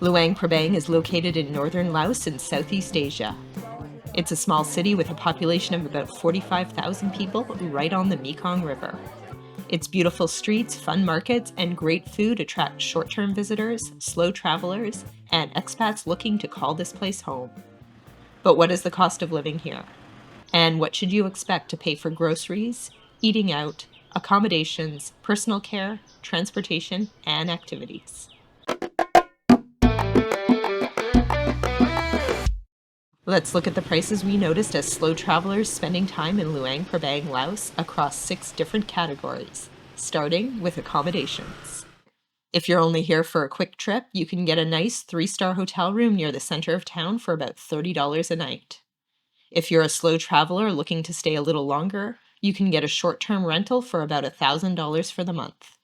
Luang Prabang is located in northern Laos in Southeast Asia. It's a small city with a population of about 45,000 people right on the Mekong River. Its beautiful streets, fun markets, and great food attract short-term visitors, slow travelers, and expats looking to call this place home. But what is the cost of living here? And what should you expect to pay for groceries, eating out, accommodations, personal care, transportation, and activities? Let's look at the prices we noticed as slow travelers spending time in Luang Prabang, Laos across 6 different categories, starting with accommodations. If you're only here for a quick trip, you can get a nice 3-star hotel room near the center of town for about $30 a night. If you're a slow traveler looking to stay a little longer, you can get a short-term rental for about $1,000 for the month.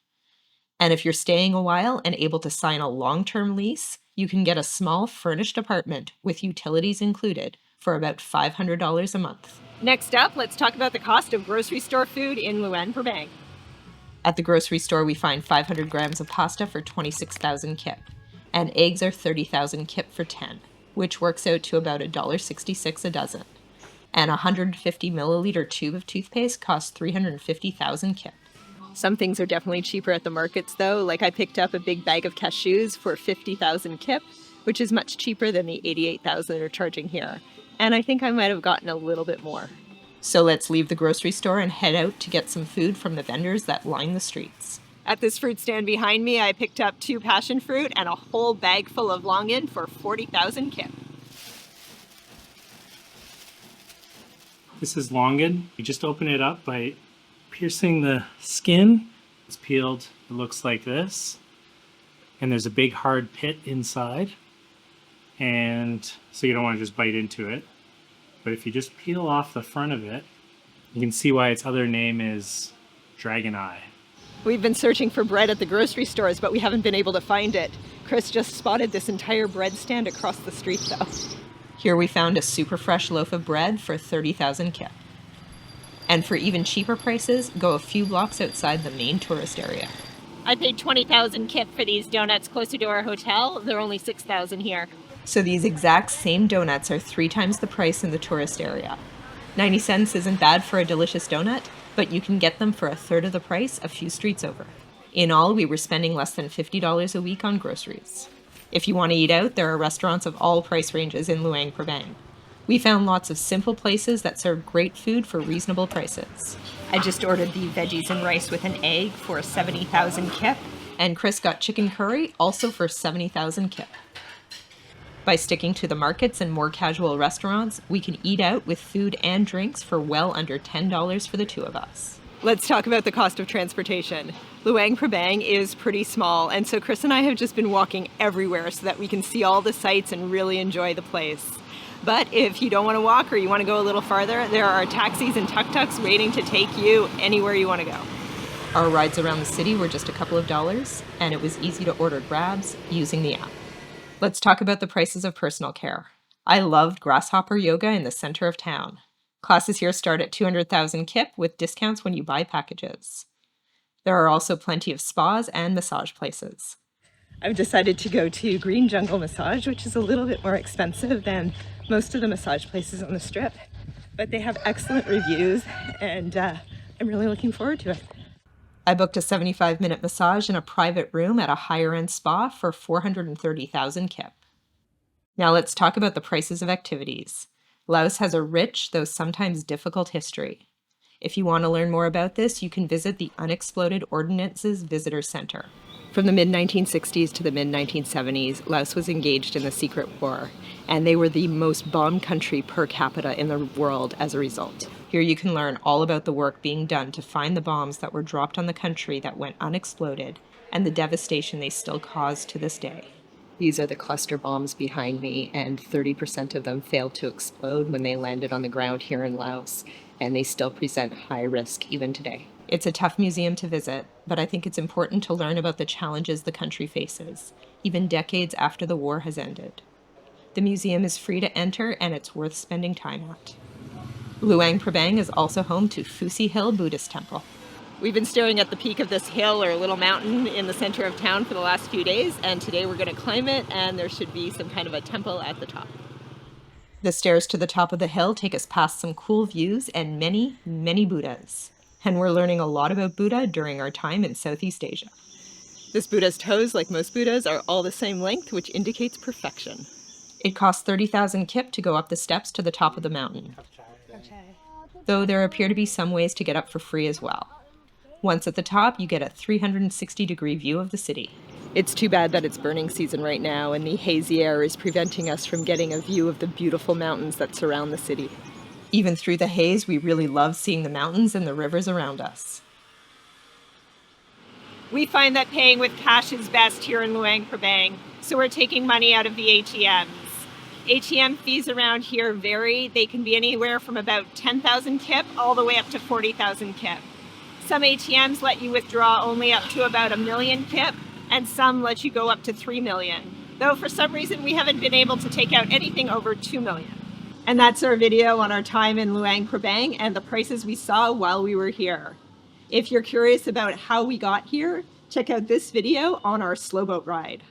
And if you're staying a while and able to sign a long-term lease, you can get a small furnished apartment with utilities included for about $500 a month. Next up, let's talk about the cost of grocery store food in Luang Prabang. At the grocery store, we find 500 grams of pasta for 26,000 kip, and eggs are 30,000 kip for 10, which works out to about $1.66 a dozen. And a 150 milliliter tube of toothpaste costs 350,000 kip. Some things are definitely cheaper at the markets though, like I picked up a big bag of cashews for 50,000 kip, which is much cheaper than the 88,000 they're charging here. And I think I might have gotten a little bit more. So let's leave the grocery store and head out to get some food from the vendors that line the streets. At this fruit stand behind me, I picked up 2 passion fruit and a whole bag full of longan for 40,000 kip. This is longan. You just open it up by piercing the skin. It's peeled. It looks like this. And there's a big hard pit inside. And so you don't want to just bite into it. But if you just peel off the front of it, you can see why its other name is dragon eye. We've been searching for bread at the grocery stores, but we haven't been able to find it. Chris just spotted this entire bread stand across the street though. Here we found a super fresh loaf of bread for 30,000 kip. And for even cheaper prices, go a few blocks outside the main tourist area. I paid 20,000 kip for these donuts closer to our hotel. They're only 6,000 here. So these exact same donuts are 3 times the price in the tourist area. 90 cents isn't bad for a delicious donut, but you can get them for a third of the price a few streets over. In all, we were spending less than $50 a week on groceries. If you want to eat out, there are restaurants of all price ranges in Luang Prabang. We found lots of simple places that serve great food for reasonable prices. I just ordered the veggies and rice with an egg for 70,000 kip. And Chris got chicken curry, also for 70,000 kip. By sticking to the markets and more casual restaurants, we can eat out with food and drinks for well under $10 for the 2 of us. Let's talk about the cost of transportation. Luang Prabang is pretty small, and so Chris and I have just been walking everywhere so that we can see all the sights and really enjoy the place. But if you don't want to walk or you want to go a little farther, there are taxis and tuk-tuks waiting to take you anywhere you want to go. Our rides around the city were just a couple of dollars, and it was easy to order grabs using the app. Let's talk about the prices of personal care. I loved grasshopper yoga in the center of town. Classes here start at 200,000 kip with discounts when you buy packages. There are also plenty of spas and massage places. I've decided to go to Green Jungle Massage, which is a little bit more expensive than most of the massage places on the strip, but they have excellent reviews, and I'm really looking forward to it. I booked a 75-minute massage in a private room at a higher-end spa for 430,000 kip. Now let's talk about the prices of activities. Laos has a rich, though sometimes difficult history. If you want to learn more about this, you can visit the Unexploded Ordnances Visitor Center. From the mid-1960s to the mid-1970s, Laos was engaged in the Secret War, and they were the most bombed country per capita in the world as a result. Here you can learn all about the work being done to find the bombs that were dropped on the country that went unexploded and the devastation they still cause to this day. These are the cluster bombs behind me, and 30% of them failed to explode when they landed on the ground here in Laos, and they still present high risk even today. It's a tough museum to visit, but I think it's important to learn about the challenges the country faces, even decades after the war has ended. The museum is free to enter, and it's worth spending time at. Luang Prabang is also home to Fusi Hill Buddhist Temple. We've been staring at the peak of this hill or little mountain in the center of town for the last few days, and today we're going to climb it, and there should be some kind of a temple at the top. The stairs to the top of the hill take us past some cool views and many, many Buddhas. And we're learning a lot about Buddha during our time in Southeast Asia. This Buddha's toes, like most Buddhas, are all the same length, which indicates perfection. It costs 30,000 kip to go up the steps to the top of the mountain. Though there appear to be some ways to get up for free as well. Once at the top, you get a 360-degree view of the city. It's too bad that it's burning season right now, and the hazy air is preventing us from getting a view of the beautiful mountains that surround the city. Even through the haze, we really love seeing the mountains and the rivers around us. We find that paying with cash is best here in Luang Prabang, so we're taking money out of the ATMs. ATM fees around here vary. They can be anywhere from about 10,000 kip all the way up to 40,000 kip. Some ATMs let you withdraw only up to about 1 million kip, and some let you go up to 3 million. Though for some reason we haven't been able to take out anything over 2 million. And that's our video on our time in Luang Prabang and the prices we saw while we were here. If you're curious about how we got here, check out this video on our slow boat ride.